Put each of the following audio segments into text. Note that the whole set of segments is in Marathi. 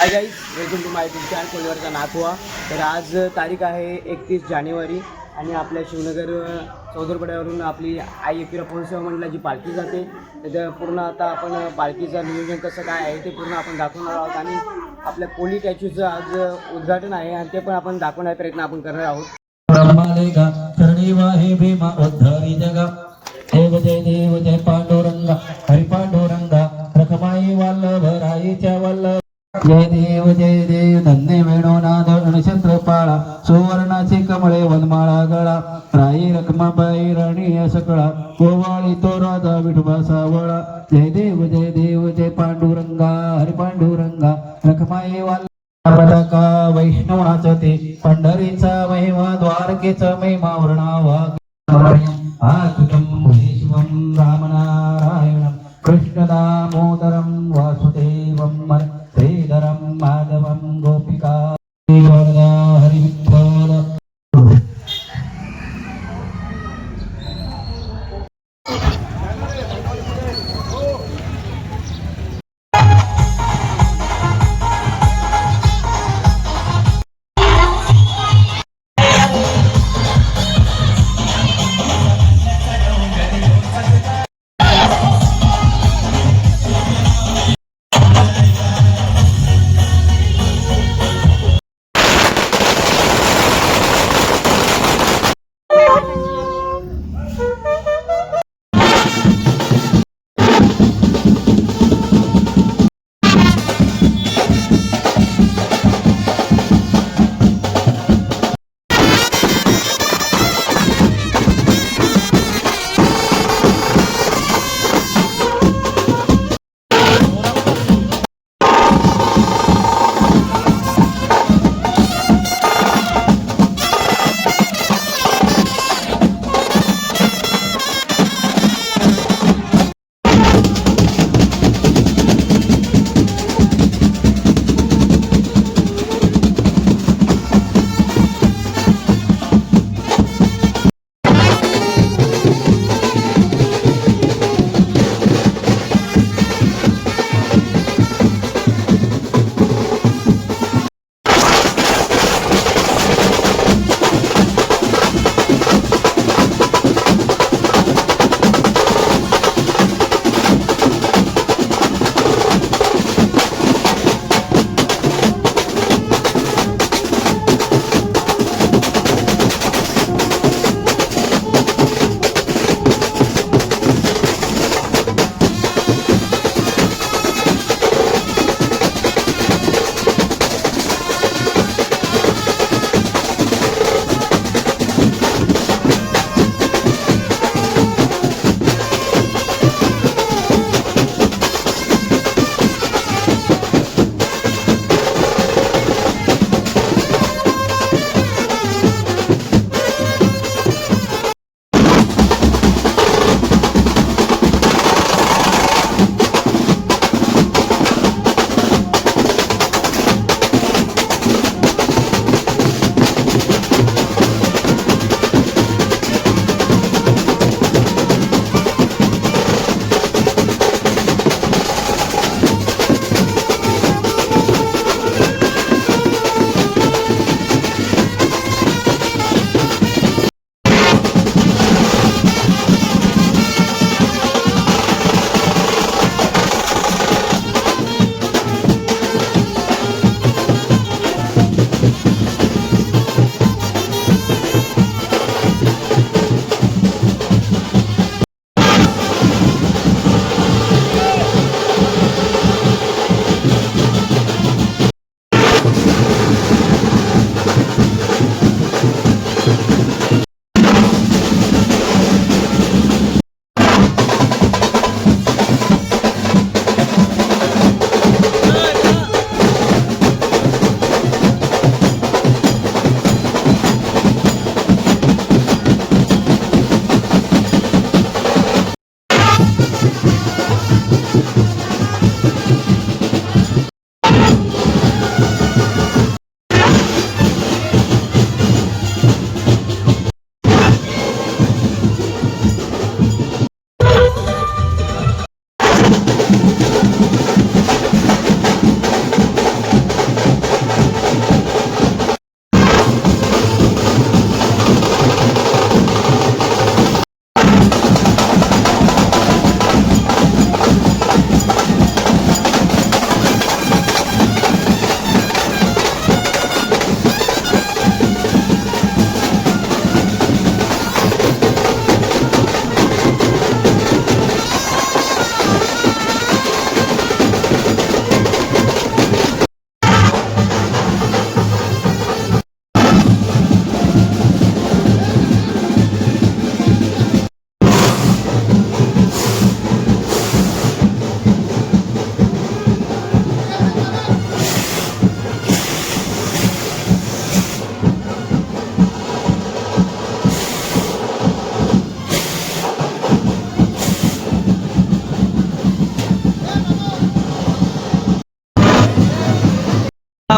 High guys, welcome to my YouTube channel कोल्हावरचा नाथुआ. तर आज तारीख आहे 31 जानेवारी आणि आपल्या शिवनगर चौदरपड्यावरून आपली आई एकविरा पौर्णिमा मंडळाची पालखी जाते. तर पूर्ण आता आपण पालखीचं नियोजन कसं काय आहे ते पूर्ण आपण दाखवणार आहोत आणि आपल्या कोली टॅच्यूचं आज उद्घाटन आहे आणि ते पण आपण दाखवण्याचा प्रयत्न आपण करणार आहोत. ब्रह्मालेगा हे भीमा उद्धरी जगा देव जय पांडुरंगा हरी पांडुरंगा रखमाई वल्लभराईच्या वल्लभ जय देव धन्य वेणुनाद नक्षत्र पाळा सुवर्णाचे कमळे वनमाळा गळा राई रखमाबाई राणी सकळा कोवाळी तो राजा विठोबा सावळा जय देव जय पांडुरंगा हरी पांडुरंगा रखमाई पदका वैष्णवनाचं ते पंढरीचा महिमा द्वारकेचा महिमा वर्णावा आतुकं शिवं रामनारायणं कृष्ण दामोदरं वासुदेवं श्रीधरं माधवं गोपिका हरि विठ्ठल.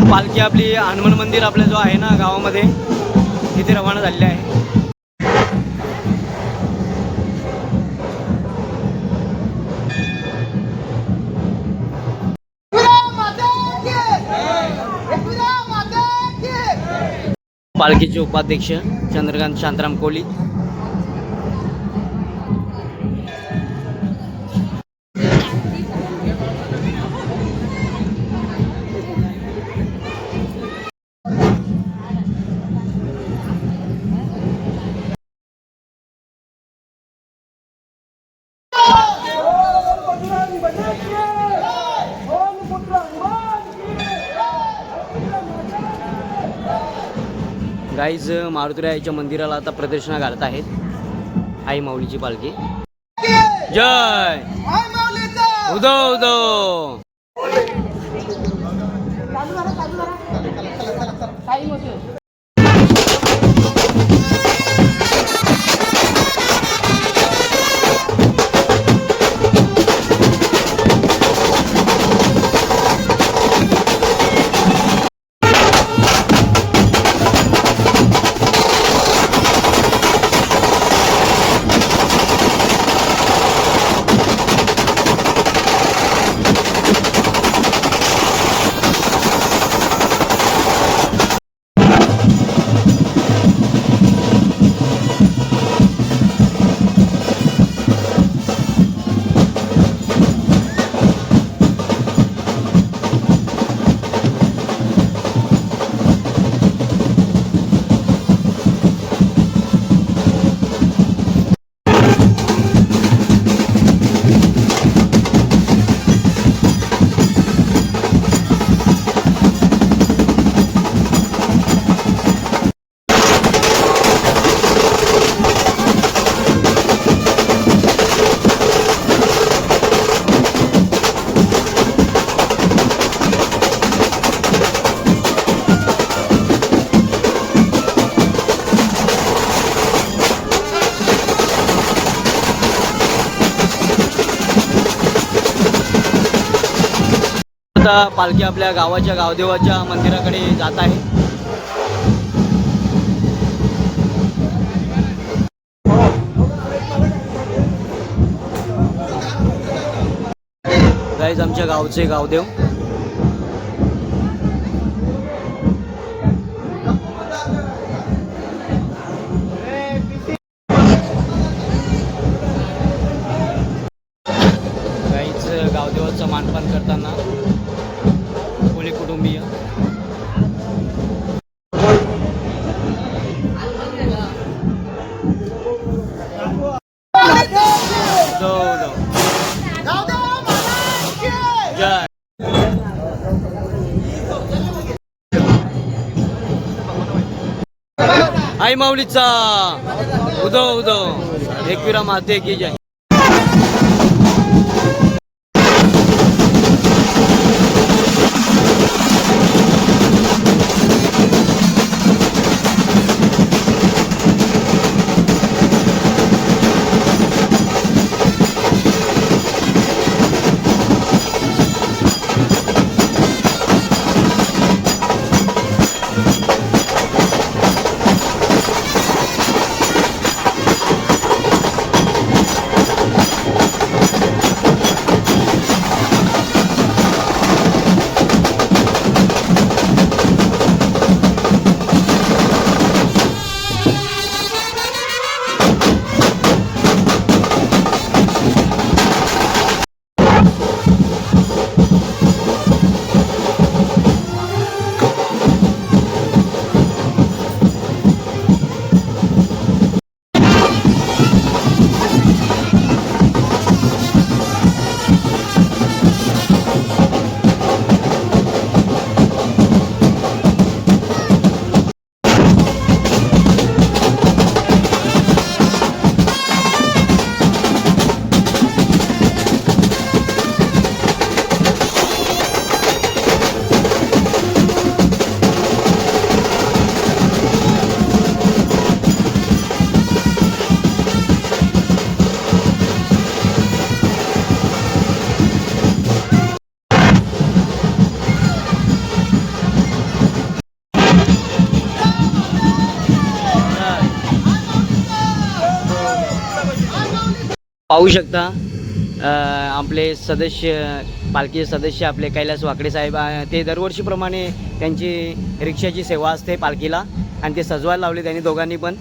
पालखी आपली हनुमान मंदिर आपला जो आहे ना गावामध्ये तिथे रवाना झालेली आहे. पालखीचे उपाध्यक्ष चंद्रकांत शांताराम कोहली. गाईज मारुतीरायाच्या मंदिराला आता प्रदर्शना घालत आहेत आई माऊलीची पालखी. जय उदो उदो. आता पालखी आपल्या गावाच्या गावदेवाच्या मंदिराकडे जात आहे. गाईज आमच्या गावचे गावदेव. गाईच गावदेवाचं मानपान करताना कोळी कुटुंबीय. जय आई माऊलीचा उदो उदो. एकविरा माते की जय. पाहू शकता आपले सदस्य पालखी सदस्य आपले कैलास वाकडे साहेब ते दरवर्षीप्रमाणे त्यांची रिक्षाची सेवा असते पालखीला आणि ते सजवायला लावले त्यांनी दोघांनी पण.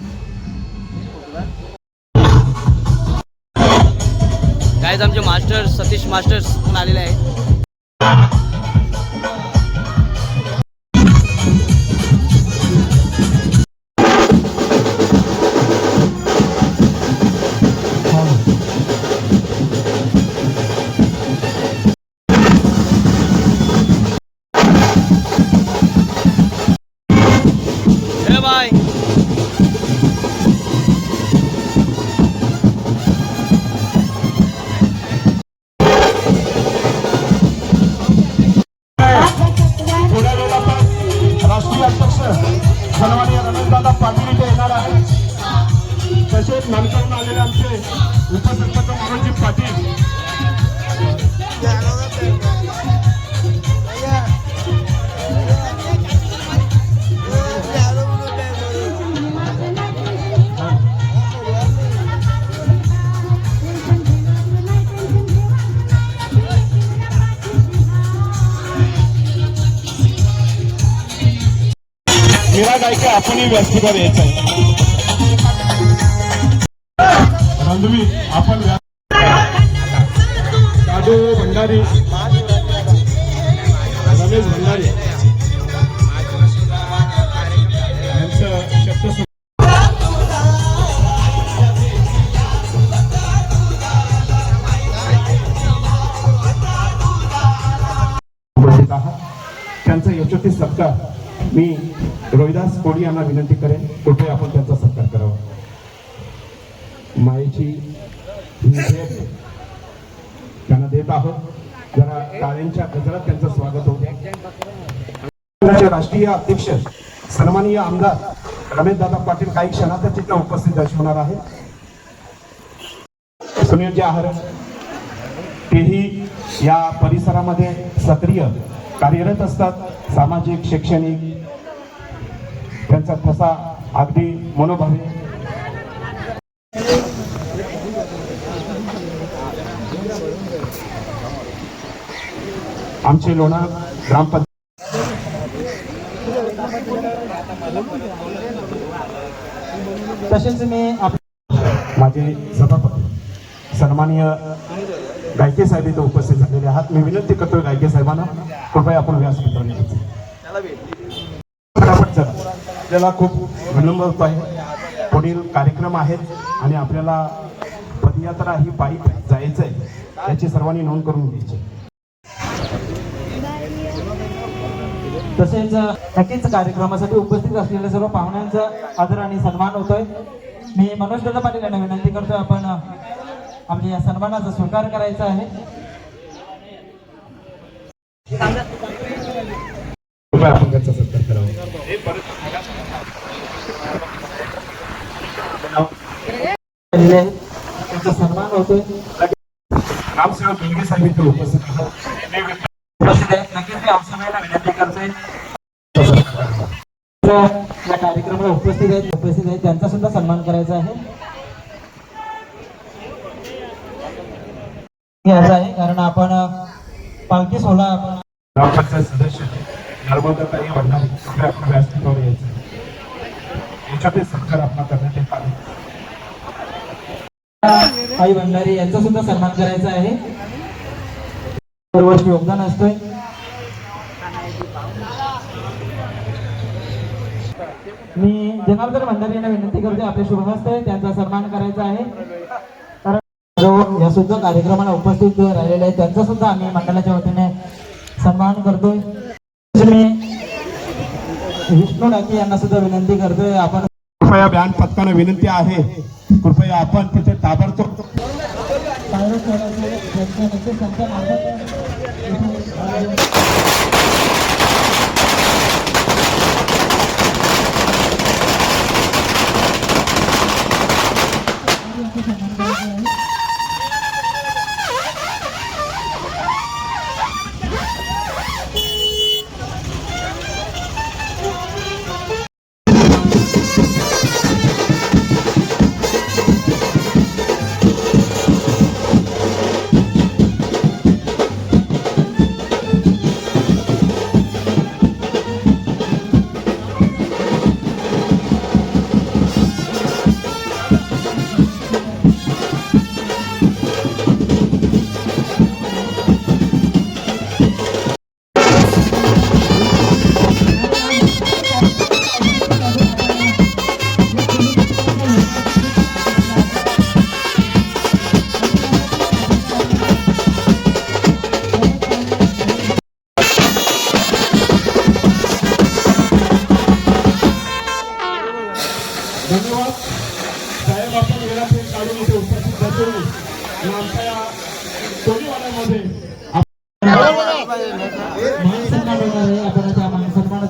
कायच आमचे मास्टर सतीश मास्टर्स पण आलेले आहेत. बाय राष्ट्रीय अध्यक्ष सन्माननीय रमेशदादा पाटील इथे येणार आहे. तसेच नामकरण आलेले आमचे उपसरपंच मनोजी पाटील. मीरा गायके आपणही व्यासपीठावर यायचं आहे. रणधुमी आपण काजू भंडारी रमेश भंडारी यांचं शब्द उपस्थित आहात. त्यांचा यशस्वी सत्कार मी रोहिदास कोडी यांना विनंती करेन, कृपया आपण त्यांचा सत्कार करावा. मायेची भेट त्यांना देत आहोत. जरा टाळ्यांच्या गजरात त्यांचं स्वागत होते. राष्ट्रीय अध्यक्ष सन्माननीय आमदार रमेशदादा पाटील काही क्षणातच तिथं उपस्थित दर्शवणार आहे. सुनील जे आहार तेही या परिसरामध्ये सक्रिय कार्यरत असतात. सामाजिक शैक्षणिक त्यांचा ठसा अगदी मनोभावी. आमचे लोणार ग्रामपंचायत तसेच मी माझे सभापती सन्माननीय गायके साहेब इथे उपस्थित झालेले आहात. मी विनंती करतोय गायके साहेबांना, कृपया आपण व्यासपीठावर यायचं. फटाफट चला, आपल्याला खूप विलंब होत आहे. पुढील कार्यक्रम आहेत आणि आपल्याला पदयात्रा ही पायी जायचं आहे, याची सर्वांनी नोंद करून घ्यायची. तसेच नक्कीच कार्यक्रमासाठी उपस्थित असलेल्या सर्व पाहुण्यांचा आदर आणि सन्मान होतोय. मी मनोजदादा पाटील यांना विनंती करतोय आपण आपल्या या सन्मानाचा स्वीकार करायचा आहे. कृपया आपण त्यांचा सत्कार करावा. त्यांचा सन्मान होतोय. रामसेवक दोंगे साहेब इथे उपस्थित आहेत. नक्कीच मी आमच्या विनंती करतोय या कार्यक्रमाला उपस्थित आहेत त्यांचा सुद्धा सन्मान करायचा आहे. घ्यायचा आहे कारण आपण पालखी सोहळा आपण ग्रामपंचायत सदस्य नर्मदाताई भंडारी, कृपया आपण व्यासपीठावर यायचं. याच्यातील सत्कार आपण करण्यात येत आहे. आई भंडारी यांचा सुद्धा सन्मान करायचा आहे. दरवर्षी योगदान असतोय. मी जनार्दन भंडारी यांना विनंती करते आपले शुभहस्त आहे त्यांचा सन्मान करायचा आहे. कारण या सुद्धा कार्यक्रमाला उपस्थित राहिलेले आहेत त्यांचा सुद्धा आम्ही मंडळाच्या वतीने सन्मान करतोय. मी विष्णू डाके यांना सुद्धा विनंती करतोय आपण कृपया बँड पथकानं विनंती आहे, कृपया आपण तिथे ताबडतोब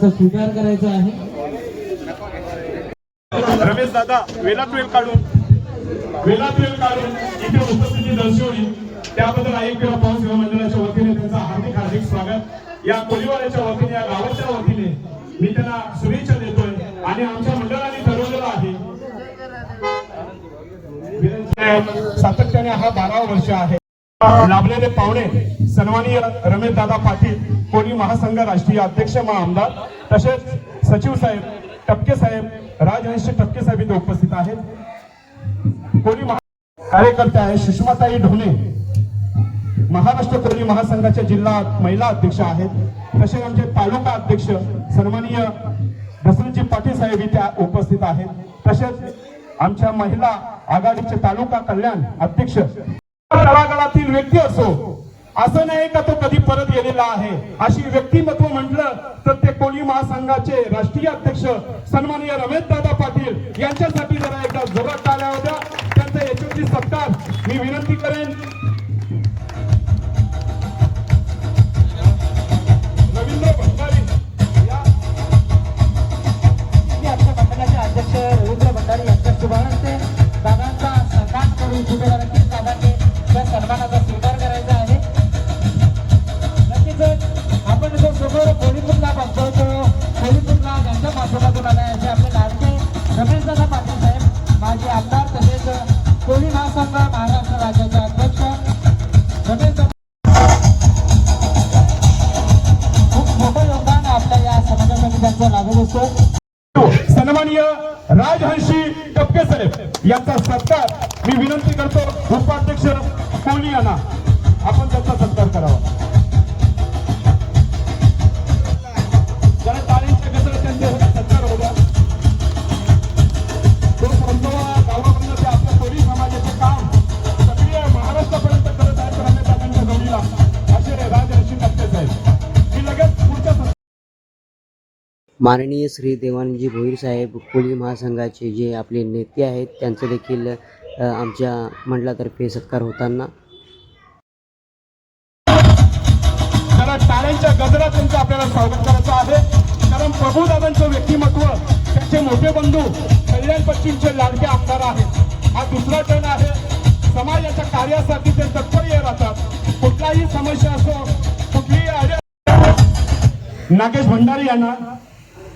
सन्मानाचा स्वीकार करायचा आहे. रमेश दादा वेलात वेळ काढून इथे उपस्थिती दर्शवली त्याबद्दल आयएफपीआर पवन सेवा मंडळाच्या वतीने त्यांचं हार्दिक हार्दिक स्वागत. या कोलीवाड्याच्या वतीने, या गावाच्या वतीने मी त्यांना शुभेच्छा देतोय आणि आमच्या मंडळाने ठरवलेलं आहे सातत्याने हा 12वा वर्ष आहे. लाभलेले पाहुणे सन्माननीय रमेश दादा पाटील, कोली महासंघ राष्ट्रीय अध्यक्ष आमदार, तसेच सचिव साहेब टपके साहेब, राजहंस टपके साहेब इथे उपस्थित आहेत. कोली कार्यकर्त्या आहे सुषमाताई ढोणे, महाराष्ट्र कोली महासंघाच्या जिल्हा महिला अध्यक्ष आहेत. तसेच आमचे तालुका अध्यक्ष सन्माननीय दसरथजी पाटील साहेब इथे उपस्थित आहेत. तसेच आमच्या महिला आघाडीचे तालुका कल्याण अध्यक्ष, तळागाळातील व्यक्ती असो, असं नाही का तो कधी परत गेलेला आहे, अशी व्यक्तिमत्व म्हटलं तर ते कोली महासंघाचे राष्ट्रीय अध्यक्ष सन्माननीय रमेश दादा पाटील यांच्यासाठी जरा एकदा जोरात टाळ्या होत्या. त्यांचा यशस्वी सत्कार मी विनंती करेन. रवींद्र भंडारी आमच्या मंडळाचे अध्यक्ष रवींद्र भंडारी यांच्या शुभारंभे दादांचा सन्मान करून नक्कीच दादांनी त्या सन्मानाचा स्वीकार करायचा आहे. नक्कीच आपण जो समोर कोल्हापूरला बघतो तो कोल्हापूरला ज्यांच्या माध्यमातून आला आहे, असे आपले लाडके रमेशदादा पाटील साहेब, माजी आमदार, तसेच कोली महासंघ महाराष्ट्र राज्याचे अध्यक्ष रमेशदादा. खूप मोठं योगदान आपल्या या समाजासाठी त्यांचं लागत असतं. सन्माननीय राजहंशी टपके साहेब यांचा सत्कार मी विनंती करतो उपाध्यक्ष कोहली यांना आपण त्यांचा सत्कार करावा. जरा टाळ्यांच्या गजरात त्यांचे सत्कार होता. तो परंतवा गावापर्यंत ते आपल्या कोळी समाजाचे काम सक्रिय महाराष्ट्रापर्यंत करत आहेत. रमेशदादांच्या जोडीला असे राजहंशी टपके साहेब मी लगेच पुढच्या माननीय श्री देवानंदजी भोईर साहेब, कोली महासंघाचे जे आपले नेते आहेत, त्यांचं देखील आमच्या मंडळातर्फे सत्कार होताना. जरा टाळ्यांच्या गजरात त्यांचं आपल्याला स्वागत करायचं आहे. कारण प्रभुदादांचं व्यक्तिमत्व, त्यांचे मोठे बंधू कल्याण पश्चिमचे लाडके आमदार आहेत. हा दुसरा टर्न आहे. समाजाच्या कार्यासाठी ते तत्पर राहतात. कुठलाही समस्या असो, कुठलीही नागेश भंडारी यांना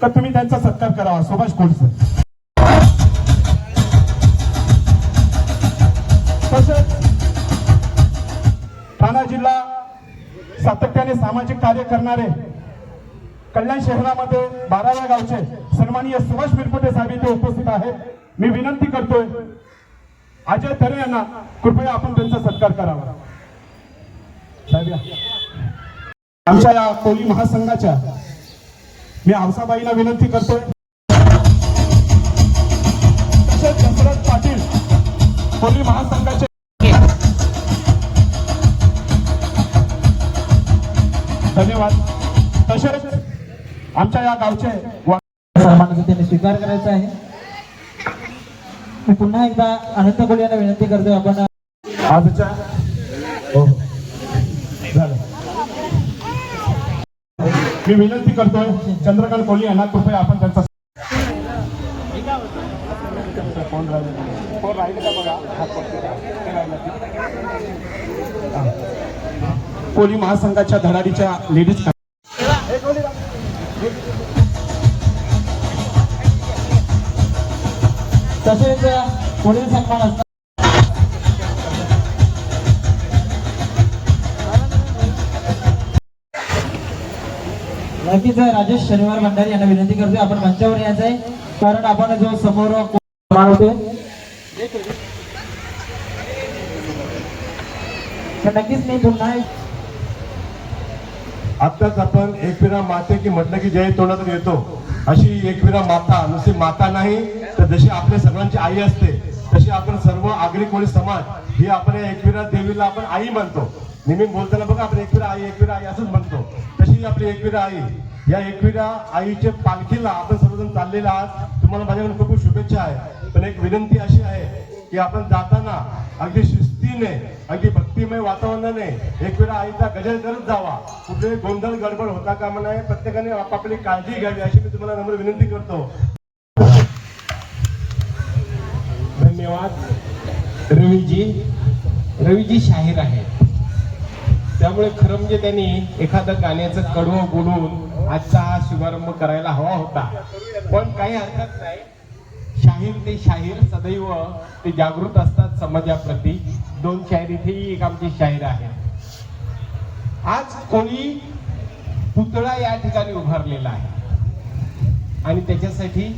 तर तुम्ही त्यांचा सत्कार करावा. सुभाष कोळसे तसेच ठाणा जिल्हा सातत्याने सामाजिक कार्य करणारे कल्याण शहरामध्ये 12व्या गावचे सन्माननीय सुभाष मिरपुटे साहेब इथे उपस्थित आहेत. मी विनंती करतोय अजय तरे यांना कृपया आपण त्यांचा सत्कार करावा. साहेब या. आमच्या या कोली महासंघाच्या मी हंसाबाईंना विनंती करतोय. तसेच दसरथ पाटील कोली महासंघाचे धन्यवाद. तसेच आमच्या या गावचे सन्मानाचा त्यांनी स्वीकार करायचा आहे. मी पुन्हा एकदा अनंत कोळी यांना विनंती करतोय आपण आजच्या झालं. मी विनंती करतोय चंद्रकांत कोहली यांना कृपया आपण त्यांचा फोन राहिले का बघा. कोली महासंघाच्या धडाडीच्या लेडीज तसेच पुढील सन्मान असतात. नक्कीच राजेश शनिवार भंडारी यांना विनंती करतोय आपण मंचावर यायचं आहे. कारण आपण जो समोर होतोय नक्कीच मी पुन्हा आत्ताच आपण एकविरा माते की म्हटलं की जय तोंडातून येतो, अशी एकविरा माता नुसती माता नाही तर जशी आपल्या सर्वांची आई असते तशी आपण सर्व आगरी कोळी समाज ही आपण एकविरा देवीला आपण आई म्हणतो. नेहमी बोलताना बघा आपण एकविरा आई असंच म्हणतो. तशी आपली एकविरा आई, या एकविरा आईच्या पालखीला आपण सर्वजण चाललेला आहात. तुम्हाला माझ्याकडून खूप शुभेच्छा आहे. पण एक विनंती अशी आहे की आपण जाताना अगदी शिस्तीने अगदी भक्तिमय वातावरणाने एक वेळा आईचा गजर करत जावा. कुठे गोंधळ गडबड होता कामा नये. प्रत्येकाने आपापली काळजी घ्यावी अशी मी तुम्हाला नम्र विनंती करतो. धन्यवाद. रवीजी शाहीर आहेत, त्यामुळे खरं म्हणजे त्यांनी एखादं गाण्याचं कडवं बोलून आजचा हा शुभारंभ करायला हवा होता, पण काही हरकत नाही. शाहीर ते शाहीर सदैव ते जागृत असतात समाजाप्रती. 2 शाहीर इथेही एक आमचे शाहीर आहेत. आज कोळी पुतळा या ठिकाणी उभारलेला आहे आणि त्याच्यासाठी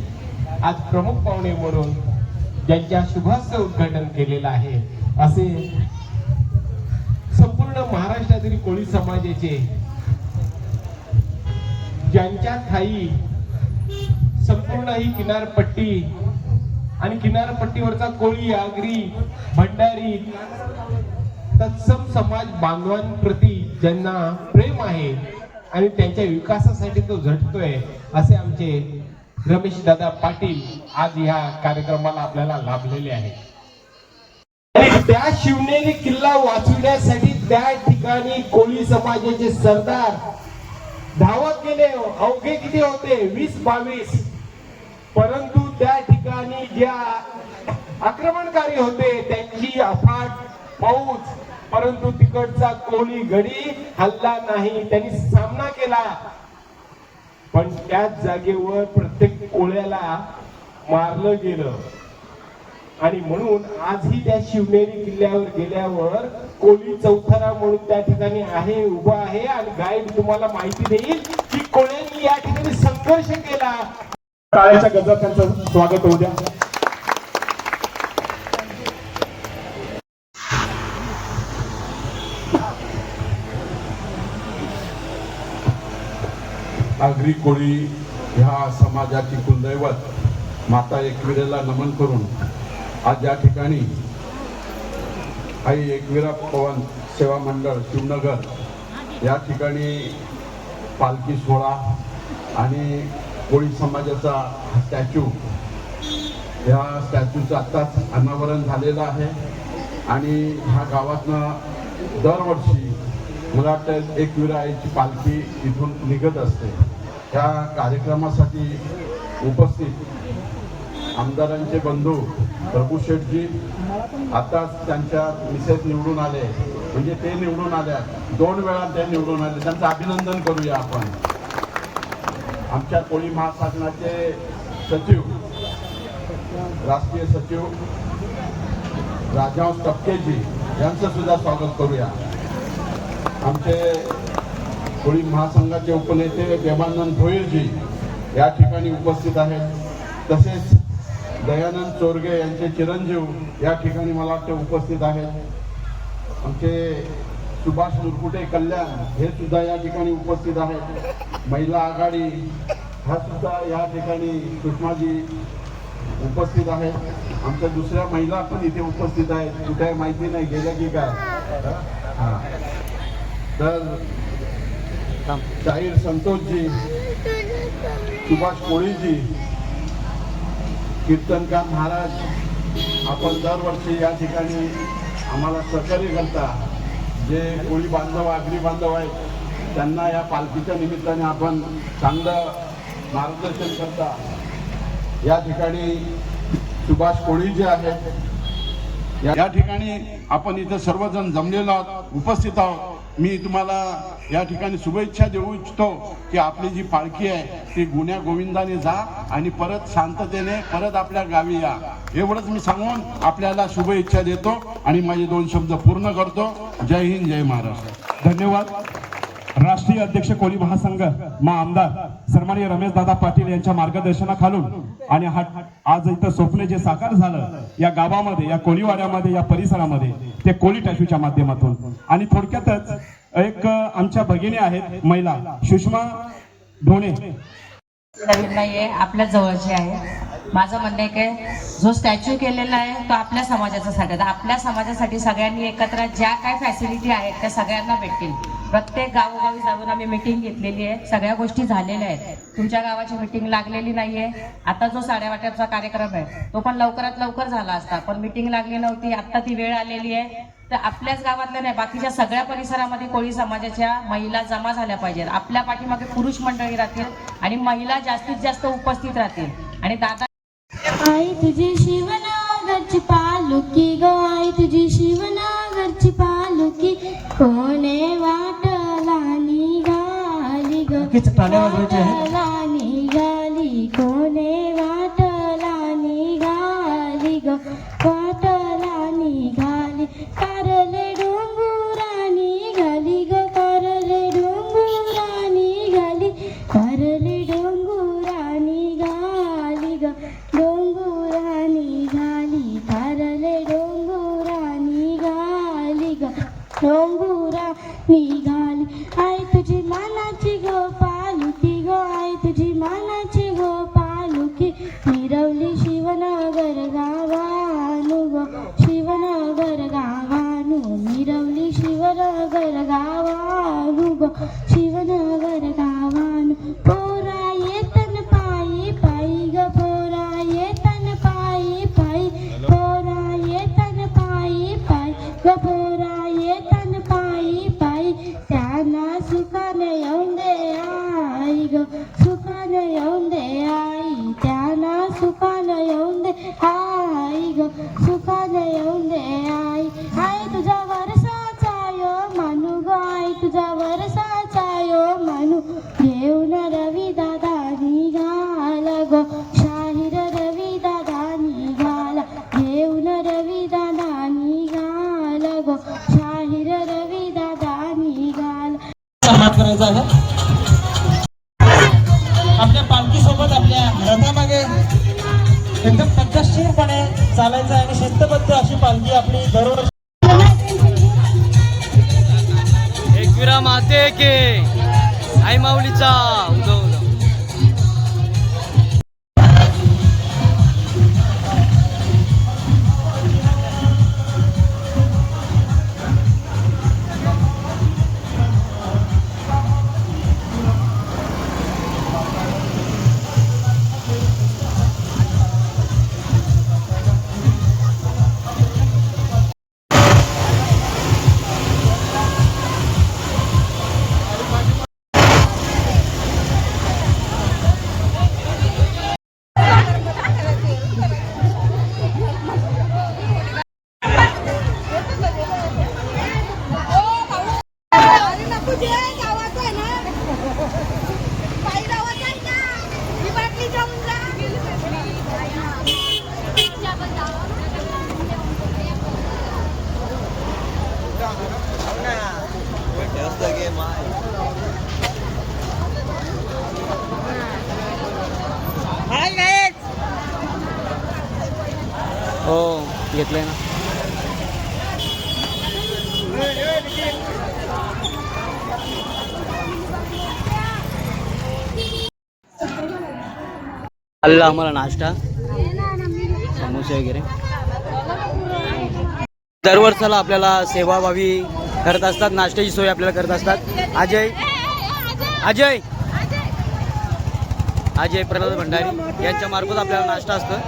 आज प्रमुख पाहुणे म्हणून ज्यांच्या शुभाचं उद्घाटन केलेलं आहे असे संपूर्ण महाराष्ट्रातील कोळी समाजाचे ज्यांच्या ठाई संपूर्ण ही किनारपट्टी आणि किनारपट्टीवरचा कोळी, आगरी, भंडारी तत्सम समाज बांधवांप्रती ज्यांना प्रेम आहे आणि त्यांच्या विकासासाठी तो झटतोय असे आमचे रमेश दादा पाटील आज या कार्यक्रमाला आपल्याला लाभलेले आहे. आणि त्या शिवनेरी किल्ला वाचविण्यासाठी त्या ठिकाणी कोळी समाजाचे सरदार धावत गेले. अवघे किती होते? 20-22. परंतु त्या ठिकाणी ज्या आक्रमणकारी होते त्यांची अफाट फौज, परंतु तिकडचा कोळी गडी हल्ला नाही, त्यांनी सामना केला. पण त्याच जागेवर प्रत्येक कोळ्याला मारलं गेलं आणि म्हणून आजही त्या शिवनेरी किल्ल्यावर गेल्यावर कोळी चौथरा म्हणून त्या ठिकाणी आहे, उभा आहे आणि गाईड तुम्हाला माहिती देईल की कोळ्यांनी या ठिकाणी संघर्ष केला. टाळ्याच्या गजरात त्यांचं स्वागत होऊ द्या. आगरी कोळी ह्या समाजाची कुलदैवत माता एकविरेला नमन करून आज या ठिकाणी आई एकविरा पवन सेवा मंडळ शिवनगर या ठिकाणी पालखी सोहळा आणि कोळी समाजाचा स्टॅच्यू, ह्या स्टॅच्यूचं आत्ताच अनावरण झालेलं आहे आणि ह्या गावातनं दरवर्षी मला वाटतं एकविरा आईची पालखी इथून निघत असते. त्या कार्यक्रमासाठी उपस्थित आमदारांचे बंधू प्रभू शेठजी आताच त्यांच्या मिसेस निवडून आले, म्हणजे ते निवडून आल्या, 2 वेळा ते निवडून आले, त्यांचं अभिनंदन करूया आपण. आमच्या कोळी महासंघाचे सचिव, राष्ट्रीय सचिव राजहंस टपकेजी यांचं सुद्धा स्वागत करूया. आमचे कोळी महासंघाचे उपनेते देवानंद भोईरजी या ठिकाणी उपस्थित आहेत. तसेच दयानंद चोरगे यांचे चिरंजीव या ठिकाणी मला वाटते उपस्थित आहेत. आमचे सुभाष नुरकुटे कल्याण हे सुद्धा या ठिकाणी उपस्थित आहेत. महिला आघाडी ह्या सुद्धा या ठिकाणी सुषमाजी उपस्थित आहेत. आमच्या दुसऱ्या महिला पण इथे उपस्थित आहेत, कुठे माहिती नाही गेल्या की काय. तर शाहीर संतोषजी, सुभाष कोळीजी, कीर्तनकार महाराज, आपण दरवर्षी या ठिकाणी आम्हाला सहकार्य करता. जे कोळी बांधव, आगरी बांधव आहेत त्यांना या पालखीच्या निमित्ताने आपण चांगलं मार्गदर्शन करता. या ठिकाणी सुभाष कोळीजी आहेत. या ठिकाणी आपण इथं सर्वजण जमलेलो आहोत, उपस्थित आहोत. मी तुम्हाला या ठिकाणी शुभेच्छा देऊ इच्छितो की आपली जी पालखी आहे ती गुण्या गोविंदाने जा आणि परत शांततेने परत आपल्या गावी या, एवढंच मी सांगून आपल्याला शुभेच्छा देतो आणि माझे 2 शब्द पूर्ण करतो. जय हिंद, जय महाराष्ट्र. धन्यवाद. राष्ट्रीय अध्यक्ष कोळी महासंघ आमदार सन्माननीय रमेश दादा पाटील यांच्या मार्गदर्शनाखालून आणि आज इथं स्वप्न जे साकार झालं या गावामध्ये, या कोळीवाड्यामध्ये, या परिसरामध्ये, ते कोळी टॅशूच्या माध्यमातून. आणि थोडक्यातच एक आमच्या भगिनी आहेत महिला, सुषमा ढोणे. नवीन नाहीये, आपल्या जवळचे आहे. माझं म्हणणं आहे की जो स्टॅच्यू केलेला आहे तो आपल्या समाजाचा साठी, आपल्या समाजासाठी सगळ्यांनी एकत्र ज्या काय फॅसिलिटी आहेत त्या सगळ्यांना भेटतील. प्रत्येक गावोगावी जाऊन आम्ही मिटिंग घेतलेली आहे. सगळ्या गोष्टी झालेल्या आहेत. तुमच्या गावाची मिटिंग लागलेली नाहीये. आता जो साडेवाट्याचा कार्यक्रम आहे तो पण लवकरात लवकर झाला असता, पण मिटिंग लागली नव्हती. आता ती वेळ आलेली आहे. तर आपल्याच गावातल्या नाही, बाकीच्या सगळ्या परिसरामध्ये कोळी समाजाच्या महिला जमा झाल्या पाहिजेत. आपल्या पाठीमागे पुरुष मंडळी राहतील आणि महिला जास्तीत जास्त उपस्थित राहतील. आणि दादा आई तुझी शिवनागरची पालुकी ग, आई तुझी शिवनागरची पालुकी, कोणे वाटला निघाली ग, नक्कीच टाळ्या वाजवायच्या आहेत. वाटला निघाली, कोणे वाटला निघाली ग, वाटला निघाली, कारले डोंगुरा निघाली ग, कारले डोंगुरा निघाली, कारले डोंगुरा निघाली ग, डोंगुरा निघाली, कारले डोंगुरा निघाली ग, डोंगुरा निघाली. आई तुझी मानाची गो पालुकी ग, आई तुझी मानाची गो पालुकी, मिरवली शिवनगर गावानु ग, शिवनगर गावानु, मिरवली शिवनगर गावानु ग, शिवनगर गावानु. पोरा येतन पायी पायी ग, पोरा येतन पायी पायी, पोरा येतन पायी पायी ग, पोरा येतन पायी पायी, त्यांना सुखाने येऊन दे आई ग, सुखाने येऊन दे आई, त्यांना सुखाने येऊन दे आई ग, सुखाने येऊन दे आई. आई तुझा वरसाचा यो मानू ग, आई तुझा वरसाचा यो मानू, घेऊन रवी दादा निघाला ग, शाहीर रवी दादा निघाला, घेऊन रवी दादा निघाला ग, शाहीर रवी दादा निघाला. सन्मान करायचा आहे. आपल्या पालखी सोबत आपल्या रथामागे एकदम पद्धतशीरपणे चालायचं आहे आणि शिस्तबद्ध अशी पालखी आपली दरवर्षी. एकविरा माते के आई माऊलीचा उदो उदो. हो घेतलंय ना. आलेला आम्हाला नाश्ता समोसे वगैरे. दरवर्षाला आपल्याला सेवाभावी करत असतात, नाश्त्याची सोय आपल्याला करत असतात. अजय अजय अजय प्रल्हाद भंडारी यांच्या मार्फत आपल्याला नाश्ता असतं.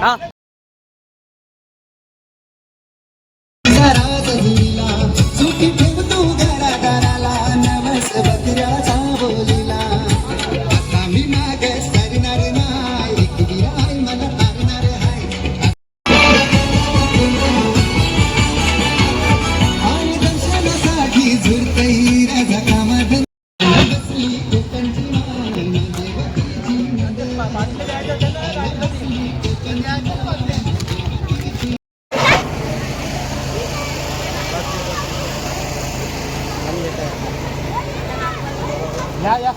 हा या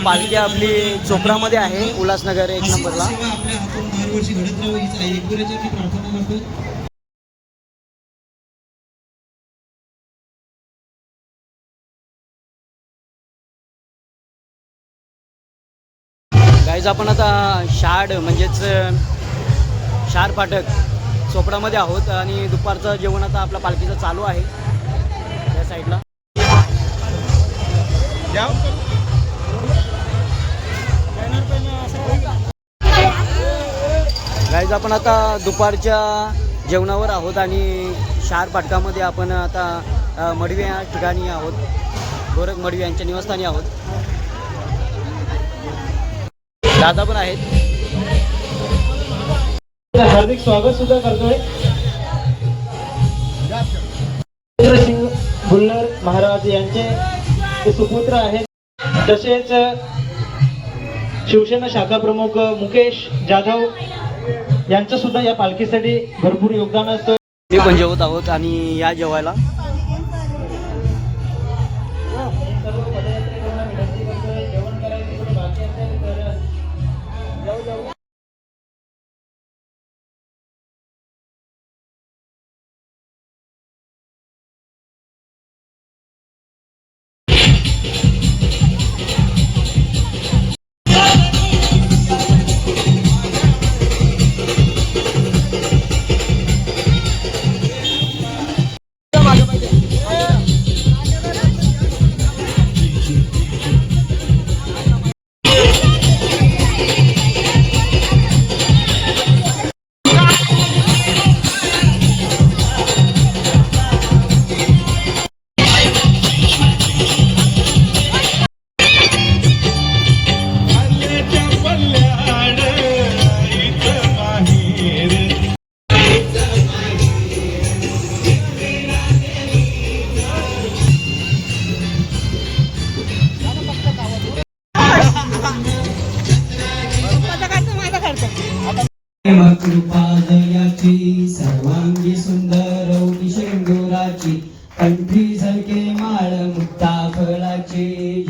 पालखी आपली चोपडामध्ये आहे, उल्हासनगर 1 नंबरला. सेवा आपल्या हातून दरवर्षी घडत राहू हीच आई एकविराची प्रार्थना करतो. गाईज आपण आता शाड म्हणजेच शार फाटक चोपडामध्ये आहोत आणि दुपारचं जेवण आता आपल्या पालखीचं चालू आहे त्या साईडला. गाईज आपण आता दुपारच्या जेवणावर आहोत आणि शार फाटकामध्ये आपण आता मडवी या ठिकाणी आहोत, गोरख मडवी यांच्या निवासस्थानी आहोत. दादा पण आहेत. हार्दिक स्वागत सुद्धा करतोय. सिंग भुल्लर महाराज यांचे ते सुपुत्र आहेत. तसेच शिवसेना शाखा प्रमुख मुकेश जाधव यांचं सुद्धा या पालखीसाठी भरपूर योगदान असतं. मी पण जेवत आहोत आणि या जेवायला कृपादयाची सर्वांगी सुंदर शेंगोराची कंठी झलके माळ मुक्ता फळाची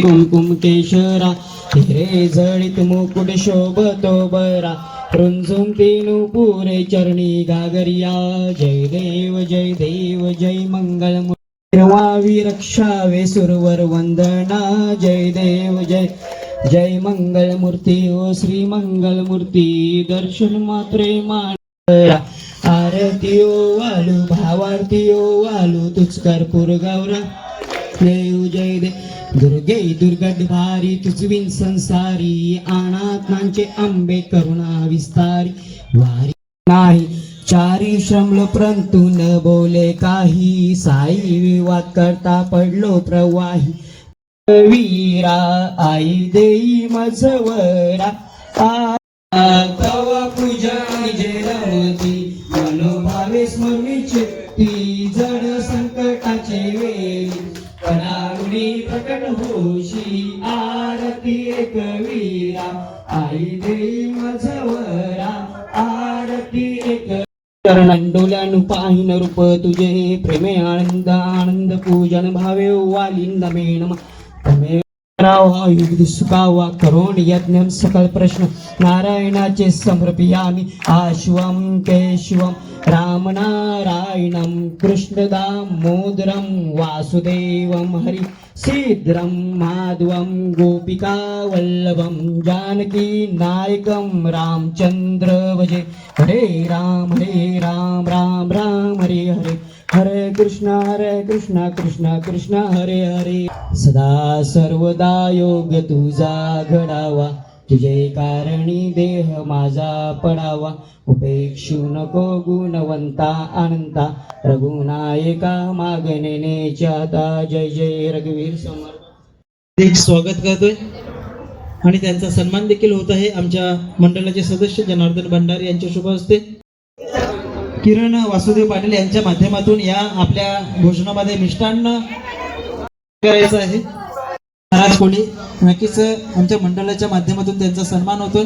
कुमकुम केशरा हिरे जळीत मुकुट शोभतो बरा रुंजुम तेनु पुरे चरणी गागरिया जय देव जय मंगल निर्वावी रक्षावे सुरवर वंदना जय देव जय मंगल मूर्ती ओ श्री मंगल मूर्ती दर्शन मात्रे मान आरती ओ वालू भावारती ओ वालू तुझ कर्पूर गौरा देव जय दुर्गे दुर्गड भारी तुझविन संसारी अनाथांचे आंबे करुणा विस्तारी वारी नाही चारी श्रमलो परंतु न बोले काही साई विवाद करता पडलो प्रवाही वीरा आई देई मजवरा तव पूजन जे रमती मनोभावे स्मरणी चित्ती जड संकटाचे वेळी परागुणी प्रकट होशी आरती एक वीरा आई देई मजवरा आरती एक चरणंडोल्यानु पाहिन रूप तुझे प्रेमे आनंद पूजन भावे वालिंद मेणम युग सुखावा करोण यज्ञ सकल प्रश्न नारायणाचे समर्पयामी आश्वम केशवम राम नारायणम कृष्णदामोदरम वासुदेवम हरि सीद्रम माधवम गोपिका वल्लभम जानकी नायकम रामचंद्र भजे हरे राम राम राम हरे हरे हरे कृष्णा कृष्णा कृष्णा हरे हरे सदा सर्वदा योग तुझा घडावा तुझे कारणी देह माझा पडावा उपेक्षू नको गुणवंता अनंता रघुनायका मागणे चाता जय जय रघुवीर समर्थ. एक स्वागत करतोय आणि त्यांचा सन्मान देखील होत आहे. आमच्या मंडळाचे सदस्य जनार्दन भंडारी यांच्या शुभ हस्ते किरण वासुदेव पाटील यांच्या माध्यमातून या आपल्या भोजनामध्ये मिष्टान्न करायचं आहे. महाराज कोळी नक्कीच आमच्या मंडळाच्या माध्यमातून त्यांचा सन्मान होतोय.